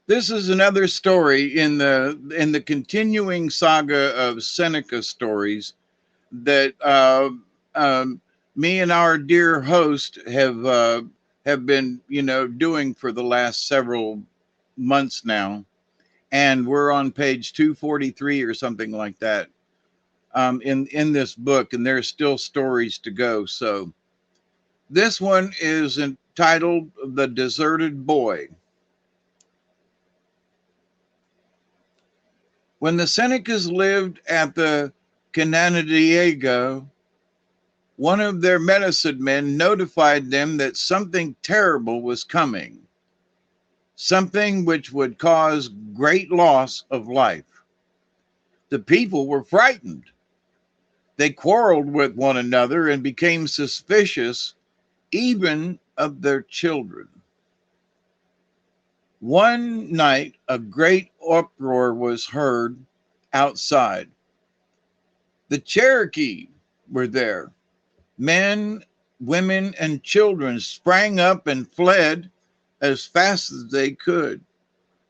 This is another story in the continuing saga of Seneca stories that me and our dear host have been, you know, doing for the last several months now, and we're on page 243 or something like that in this book, and there's still stories to go. So this one is entitled "The Deserted Boy." When the Senecas lived at the Canandaigua, one of their medicine men notified them that something terrible was coming, something which would cause great loss of life. The people were frightened. They quarreled with one another and became suspicious even of their children. One night, a great uproar was heard outside. The Cherokee were there. Men, women, and children sprang up and fled as fast as they could,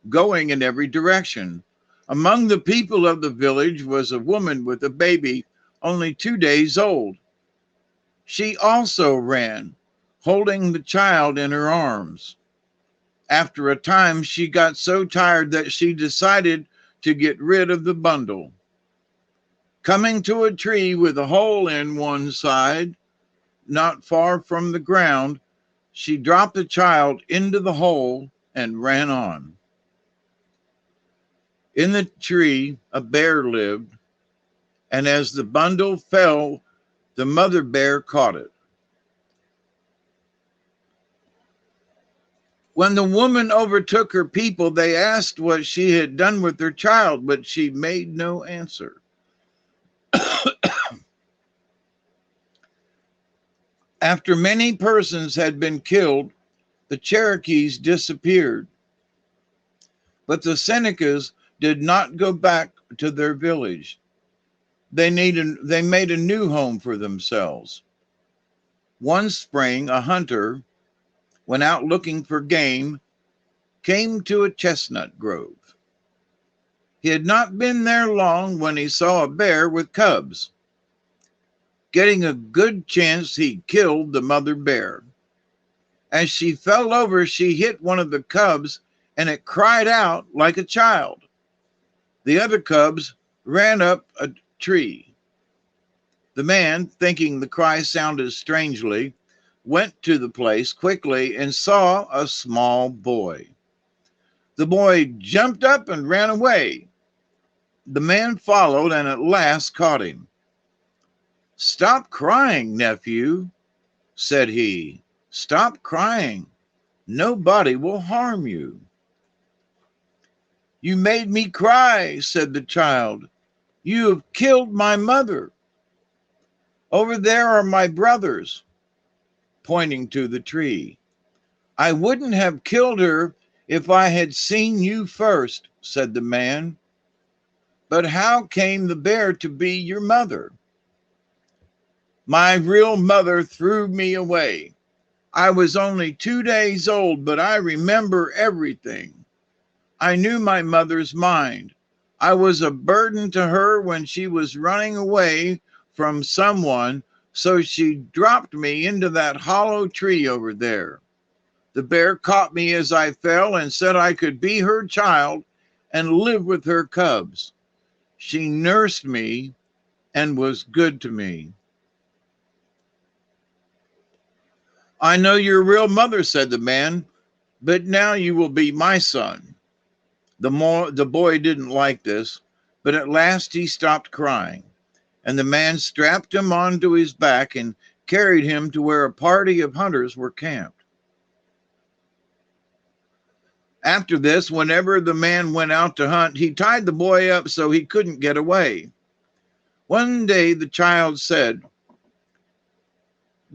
going in every direction. Among the people of the village was a woman with a baby only 2 days old. She also ran, holding the child in her arms. After a time, she got so tired that she decided to get rid of the bundle. Coming to a tree with a hole in one side, not far from the ground, she dropped the child into the hole and ran on. In the tree, a bear lived, and as the bundle fell, the mother bear caught it. When the woman overtook her people, they asked what she had done with her child, but she made no answer. After many persons had been killed, the Cherokees disappeared. But the Senecas did not go back to their village. They made a new home for themselves. One spring, a hunter went out looking for game, came to a chestnut grove. He had not been there long when he saw a bear with cubs. Getting a good chance, he killed the mother bear. As she fell over, she hit one of the cubs and it cried out like a child. The other cubs ran up a tree. The man, thinking the cry sounded strangely, went to the place quickly and saw a small boy. The boy jumped up and ran away. The man followed and at last caught him. "Stop crying, nephew," said he. "Stop crying. Nobody will harm you." "You made me cry," said the child. "You have killed my mother. Over there are my brothers," pointing to the tree. "I wouldn't have killed her if I had seen you first," said the man. "But how came the bear to be your mother?" "My real mother threw me away. I was only 2 days old, but I remember everything. I knew my mother's mind. I was a burden to her when she was running away from someone, so she dropped me into that hollow tree over there. The bear caught me as I fell and said I could be her child and live with her cubs. She nursed me and was good to me." "I know your real mother," said the man, "but now you will be my son." The boy didn't like this, but at last he stopped crying, and the man strapped him onto his back and carried him to where a party of hunters were camped. After this, whenever the man went out to hunt, he tied the boy up so he couldn't get away. One day the child said,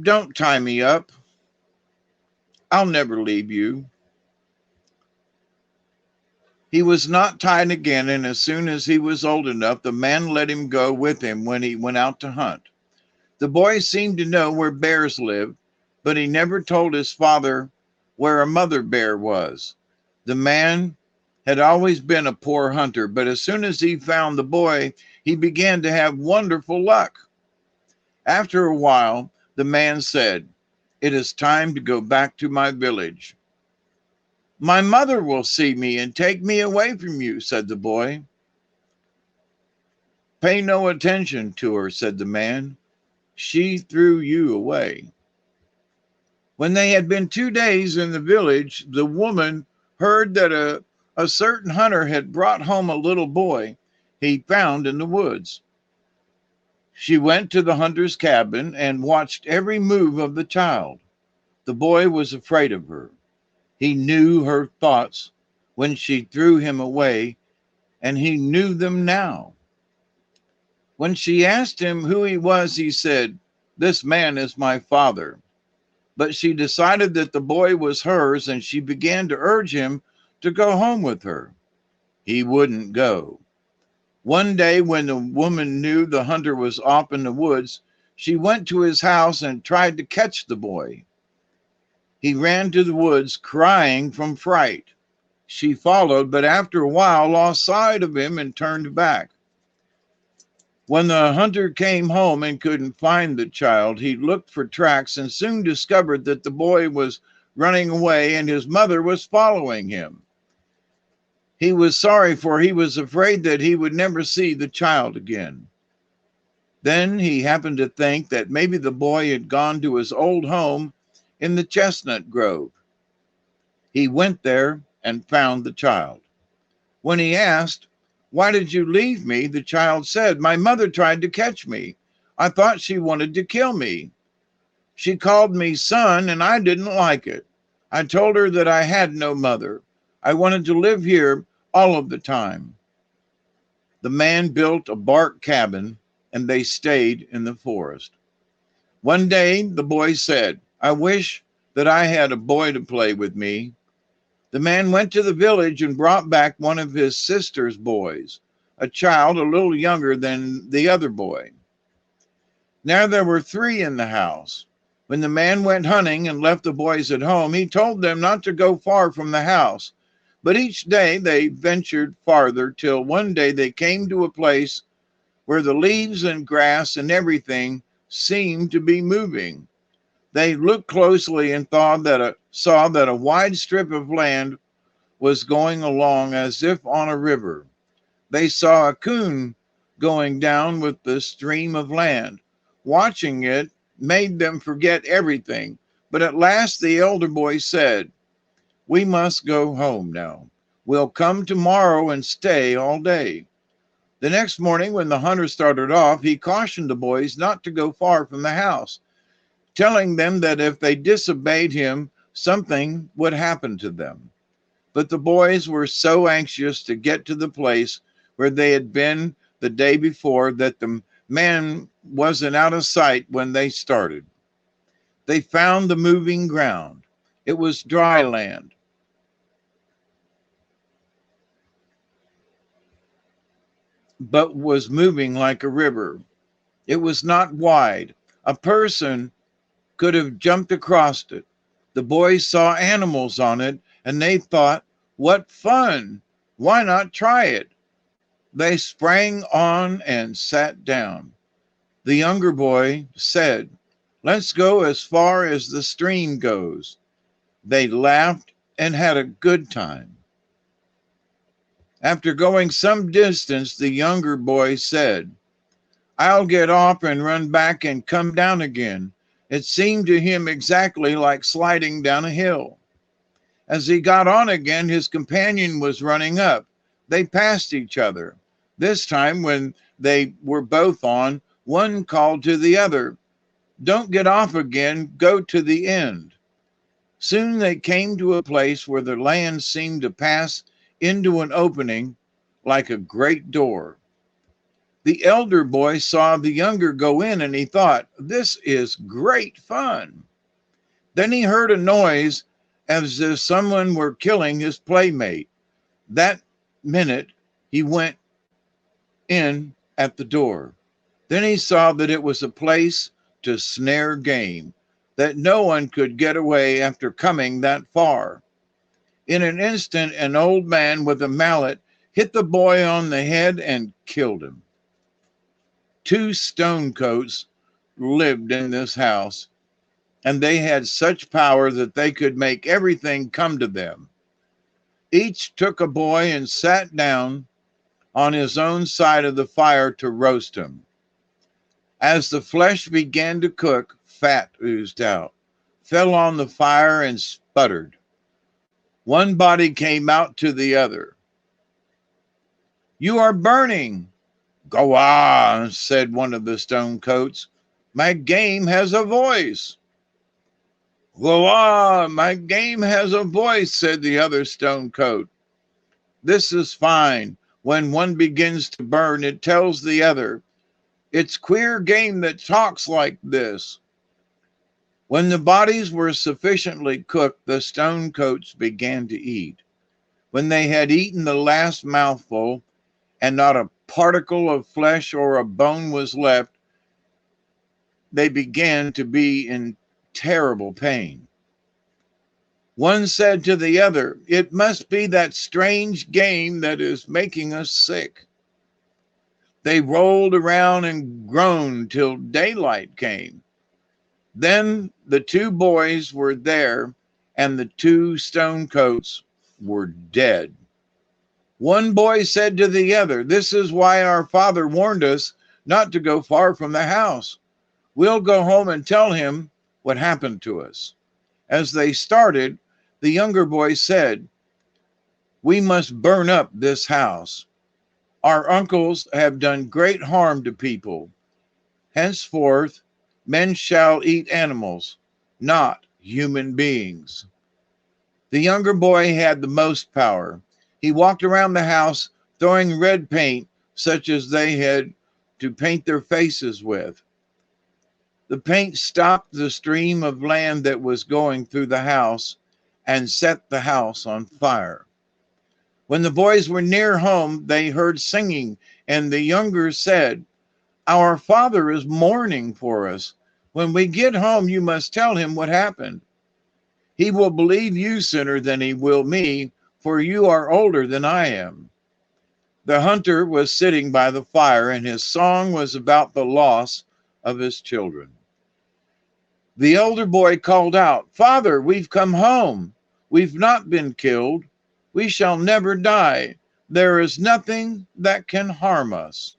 "Don't tie me up. I'll never leave you." He was not tied again, and as soon as he was old enough, the man let him go with him when he went out to hunt. The boy seemed to know where bears lived, but he never told his father where a mother bear was. The man had always been a poor hunter, but as soon as he found the boy, he began to have wonderful luck. After a while, the man said, "It is time to go back to my village." "My mother will see me and take me away from you," said the boy. "Pay no attention to her," said the man. "She threw you away." When they had been 2 days in the village, the woman heard that a certain hunter had brought home a little boy he found in the woods. She went to the hunter's cabin and watched every move of the child. The boy was afraid of her. He knew her thoughts when she threw him away, and he knew them now. When she asked him who he was, he said, "This man is my father." But she decided that the boy was hers, and she began to urge him to go home with her. He wouldn't go. One day, when the woman knew the hunter was off in the woods, she went to his house and tried to catch the boy. He ran to the woods crying from fright. She followed, but after a while lost sight of him and turned back. When the hunter came home and couldn't find the child, he looked for tracks and soon discovered that the boy was running away and his mother was following him. He was sorry, for he was afraid that he would never see the child again. Then he happened to think that maybe the boy had gone to his old home in the chestnut grove. He went there and found the child. When he asked, "Why did you leave me?" the child said, "My mother tried to catch me. I thought she wanted to kill me. She called me son, and I didn't like it. I told her that I had no mother. I wanted to live here all of the time." The man built a bark cabin, and they stayed in the forest. One day, the boy said, "I wish that I had a boy to play with me." The man went to the village and brought back one of his sister's boys, a child a little younger than the other boy. Now there were 3 in the house. When the man went hunting and left the boys at home, he told them not to go far from the house. But each day they ventured farther, till one day they came to a place where the leaves and grass and everything seemed to be moving. They looked closely and saw that a wide strip of land was going along as if on a river. They saw a coon going down with the stream of land. Watching it made them forget everything. But at last the elder boy said, "We must go home now. We'll come tomorrow and stay all day." The next morning, when the hunter started off, he cautioned the boys not to go far from the house, telling them that if they disobeyed him, something would happen to them. But the boys were so anxious to get to the place where they had been the day before that the man wasn't out of sight when they started. They found the moving ground. It was dry land, but was moving like a river. It was not wide. A person could have jumped across it. The boys saw animals on it, and they thought, "What fun! Why not try it?" They sprang on and sat down. The younger boy said, "Let's go as far as the stream goes." They laughed and had a good time. After going some distance, the younger boy said, "I'll get off and run back and come down again." It seemed to him exactly like sliding down a hill. As he got on again, his companion was running up. They passed each other. This time, when they were both on, one called to the other, "Don't get off again, go to the end." Soon they came to a place where the land seemed to pass into an opening like a great door. The elder boy saw the younger go in, and he thought, "This is great fun." Then he heard a noise as if someone were killing his playmate. That minute he went in at the door. Then he saw that it was a place to snare game, that no one could get away after coming that far. In an instant, an old man with a mallet hit the boy on the head and killed him. 2 stone coats lived in this house, and they had such power that they could make everything come to them. Each took a boy and sat down on his own side of the fire to roast him. As the flesh began to cook, fat oozed out, fell on the fire, and sputtered. One body came out to the other. "You are burning." "Go on," said one of the stone coats. "My game has a voice." "Go on, my game has a voice," said the other stone coat. "This is fine. When one begins to burn, it tells the other, 'It's queer game that talks like this.'" When the bodies were sufficiently cooked, the stone coats began to eat. When they had eaten the last mouthful, and not a particle of flesh or a bone was left, they began to be in terrible pain. One said to the other, "It must be that strange game that is making us sick." They rolled around and groaned till daylight came. Then the 2 boys were there, and the 2 stone coats were dead. One boy said to the other, "This is why our father warned us not to go far from the house. We'll go home and tell him what happened to us." As they started, the younger boy said, "We must burn up this house. Our uncles have done great harm to people. Henceforth, men shall eat animals, not human beings." The younger boy had the most power. He walked around the house throwing red paint, such as they had to paint their faces with. The paint stopped the stream of land that was going through the house and set the house on fire. When the boys were near home, they heard singing, and the younger said, "Our father is mourning for us. When we get home, you must tell him what happened. He will believe you sooner than he will me, for you are older than I am." The hunter was sitting by the fire, and his song was about the loss of his children. The elder boy called out, "Father, we've come home. We've not been killed. We shall never die. There is nothing that can harm us."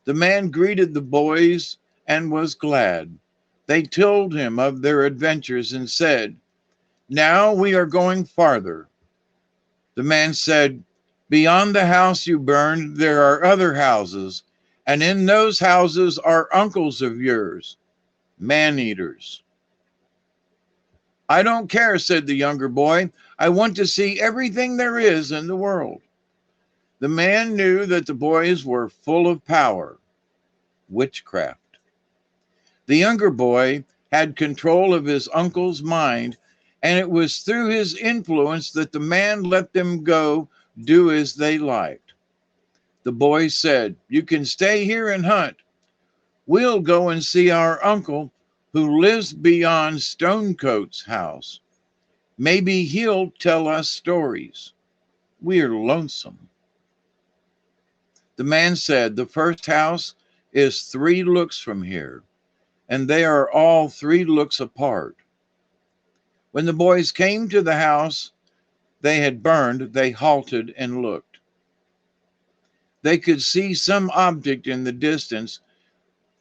The man greeted the boys and was glad. They told him of their adventures and said, "Now we are going farther." The man said, "Beyond the house you burned, there are other houses, and in those houses are uncles of yours, man-eaters." "I don't care," said the younger boy. "I want to see everything there is in the world." The man knew that the boys were full of power, witchcraft. The younger boy had control of his uncle's mind, and it was through his influence that the man let them go do as they liked. The boy said, "You can stay here and hunt. We'll go and see our uncle who lives beyond Stonecoat's house. Maybe he'll tell us stories. We're lonesome." The man said, "The first house is 3 looks from here, and they are all 3 looks apart." When the boys came to the house they had burned, they halted and looked. They could see some object in the distance,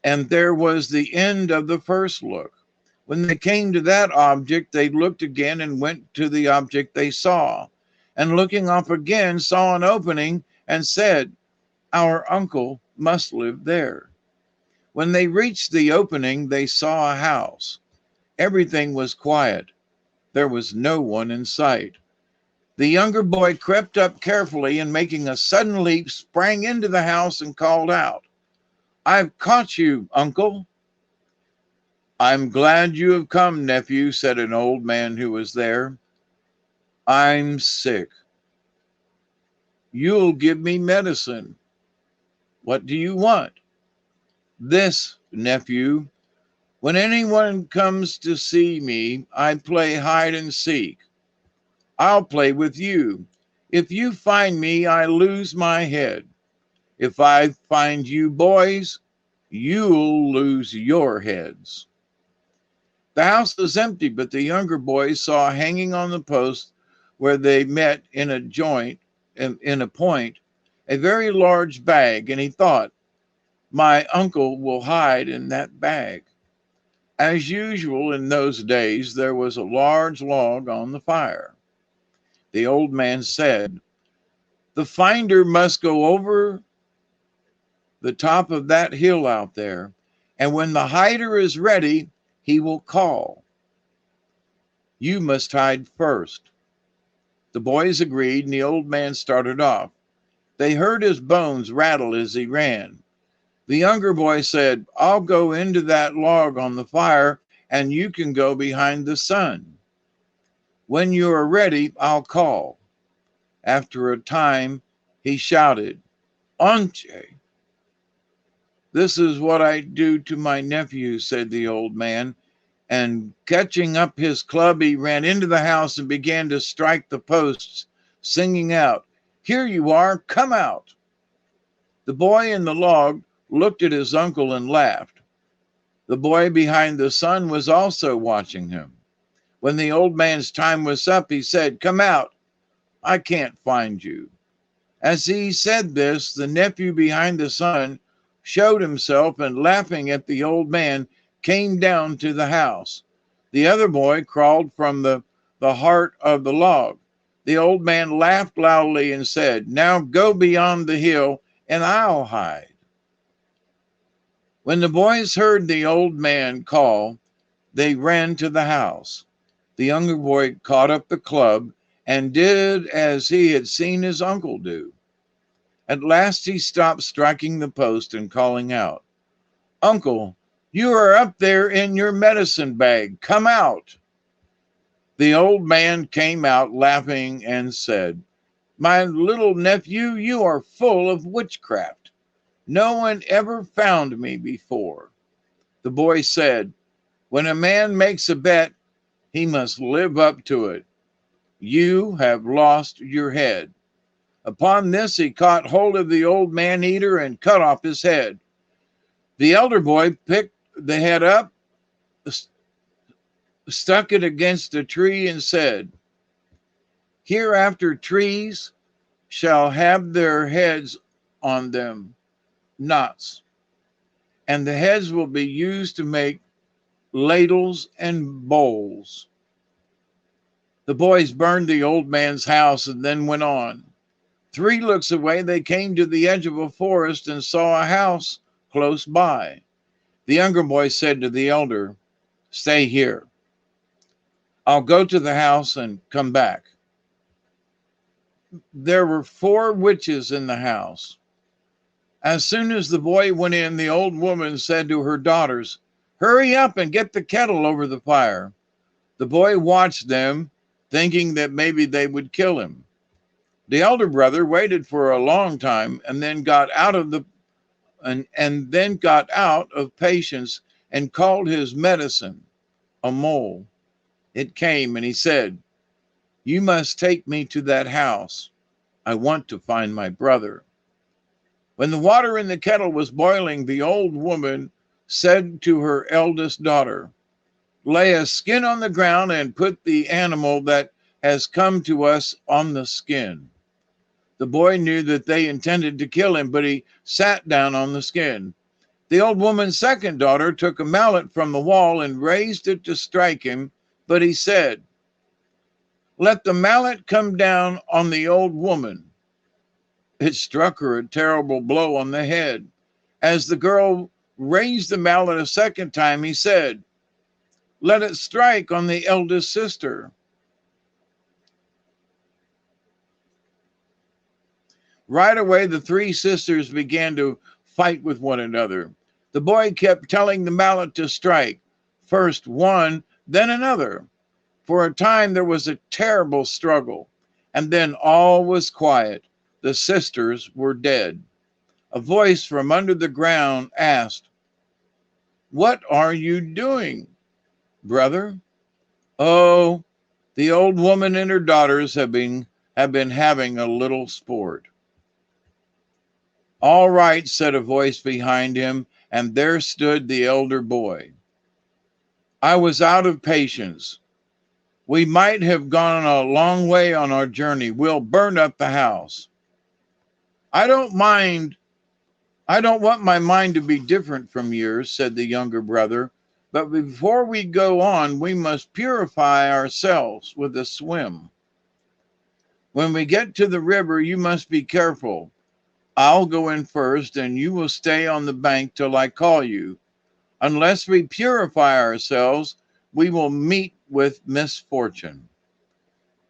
and there was the end of the first look. When they came to that object, they looked again and went to the object they saw, and looking up again, saw an opening and said, "Our uncle must live there." When they reached the opening, they saw a house. Everything was quiet. There was no one in sight. The younger boy crept up carefully and, making a sudden leap, sprang into the house and called out, "I've caught you, uncle." "I'm glad you have come, nephew," said an old man who was there. "I'm sick." "You'll give me medicine." "What do you want?" "This, nephew. When anyone comes to see me, I play hide and seek. I'll play with you. If you find me, I lose my head. If I find you boys, you'll lose your heads. The house was empty, but the younger boys saw hanging on the post where they met in a joint, in a point, a very large bag, and he thought, my uncle will hide in that bag. As usual in those days, there was a large log on the fire. The old man said, the finder must go over the top of that hill out there, and when the hider is ready, he will call. You must hide first. The boys agreed, and the old man started off. They heard his bones rattle as he ran. The younger boy said, I'll go into that log on the fire, and you can go behind the sun. When you are ready, I'll call. After a time, he shouted, Onche. This is what I do to my nephew, said the old man, and catching up his club, he ran into the house and began to strike the posts, singing out, Here you are, come out. The boy in the log looked at his uncle and laughed. The boy behind the sun was also watching him. When the old man's time was up, he said, Come out, I can't find you. As he said this, the nephew behind the sun showed himself and, laughing at the old man, came down to the house. The other boy crawled from the heart of the log. The old man laughed loudly and said, Now go beyond the hill and I'll hide. When the boys heard the old man call, they ran to the house. The younger boy caught up the club and did as he had seen his uncle do. At last he stopped striking the post and calling out, Uncle, you are up there in your medicine bag. Come out. The old man came out laughing and said, My little nephew, you are full of witchcraft. No one ever found me before. The boy said, When a man makes a bet, he must live up to it. You have lost your head. Upon this, he caught hold of the old man-eater and cut off his head. The elder boy picked the head up, stuck it against a tree, and said, Hereafter trees shall have their heads on them, knots, and the heads will be used to make ladles and bowls. The boys burned the old man's house and then went on. 3 looks away, they came to the edge of a forest and saw a house close by. The younger boy said to the elder, Stay here. I'll go to the house and come back. There were 4 witches in the house. As soon as the boy went in, the old woman said to her daughters, Hurry up and get the kettle over the fire. The boy watched them, thinking that maybe they would kill him. The elder brother waited for a long time and then got out of patience and called his medicine a mole. It came and he said, You must take me to that house. I want to find my brother. When the water in the kettle was boiling, the old woman said to her eldest daughter, Lay a skin on the ground and put the animal that has come to us on the skin. The boy knew that they intended to kill him, but he sat down on the skin. The old woman's second daughter took a mallet from the wall and raised it to strike him, but he said, Let the mallet come down on the old woman. It struck her a terrible blow on the head. As the girl raised the mallet a second time, he said, Let it strike on the eldest sister. Right away, the 3 sisters began to fight with one another. The boy kept telling the mallet to strike, first one, then another. For a time, there was a terrible struggle, and then all was quiet. The sisters were dead. A voice from under the ground asked, What are you doing, brother? Oh, The old woman and her daughters have been having a little sport. All right, said a voice behind him, and there stood the elder boy. I was out of patience. We might have gone a long way on our journey. We'll burn up the house. I don't want my mind to be different from yours, said the younger brother. But before we go on, we must purify ourselves with a swim. When we get to the river, you must be careful. I'll go in first, and you will stay on the bank till I call you. Unless we purify ourselves, we will meet with misfortune.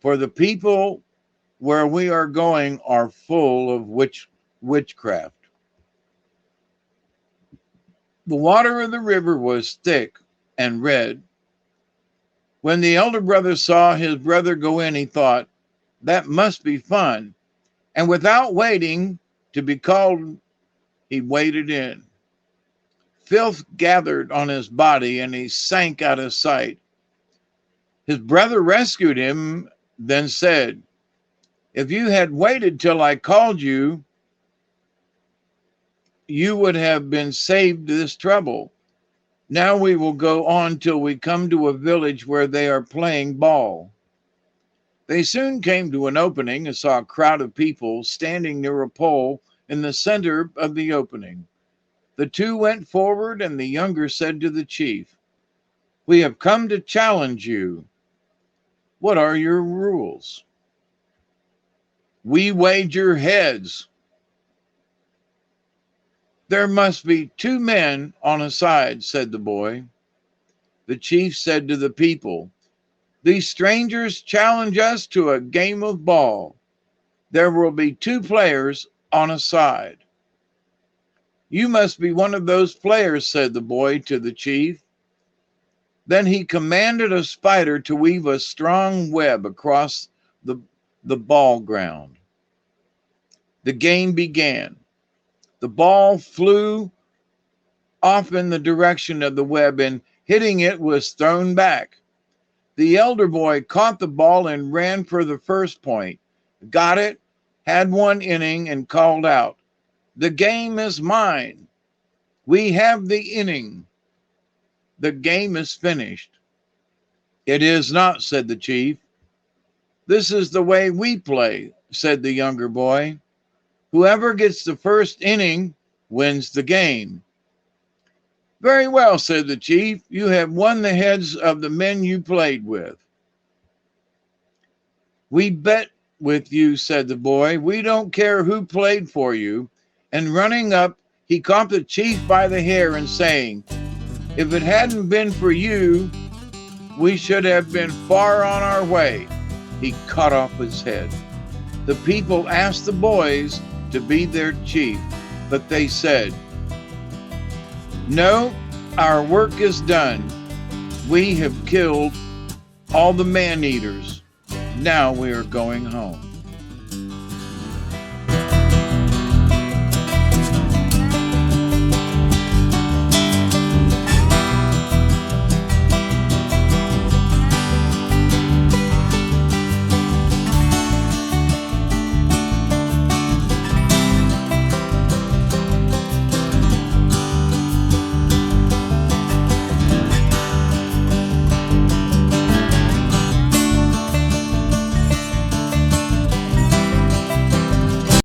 For the people where we are going are full of witchcraft. The water of the river was thick and red. When the elder brother saw his brother go in, he thought, that must be fun. And without waiting to be called, he waded in. Filth gathered on his body, and he sank out of sight. His brother rescued him, then said, if you had waited till I called you, you would have been saved this trouble. Now we will go on till we come to a village where they are playing ball. They soon came to an opening and saw a crowd of people standing near a pole in the center of the opening. The two went forward, and the younger said to the chief, we have come to challenge you. What are your rules? We wager heads. There must be 2 men on a side, said the boy. The chief said to the people, these strangers challenge us to a game of ball. There will be 2 players on a side. You must be one of those players, said the boy to the chief. Then he commanded a spider to weave a strong web across the ball ground. The game began. The ball flew off in the direction of the web, and hitting it was thrown back. The elder boy caught the ball and ran for the first point, got it, had 1 inning, and called out, the game is mine. We have the inning. The game is finished. It is not, said the chief. This is the way we play, said the younger boy. Whoever gets the first inning wins the game. Very well, said the chief. You have won the heads of the men you played with. We bet with you, said the boy. We don't care who played for you. And running up, he caught the chief by the hair and saying, if it hadn't been for you, we should have been far on our way. He cut off his head. The people asked the boys to be their chief, but they said, no, our work is done. We have killed all the man-eaters. Now we are going home.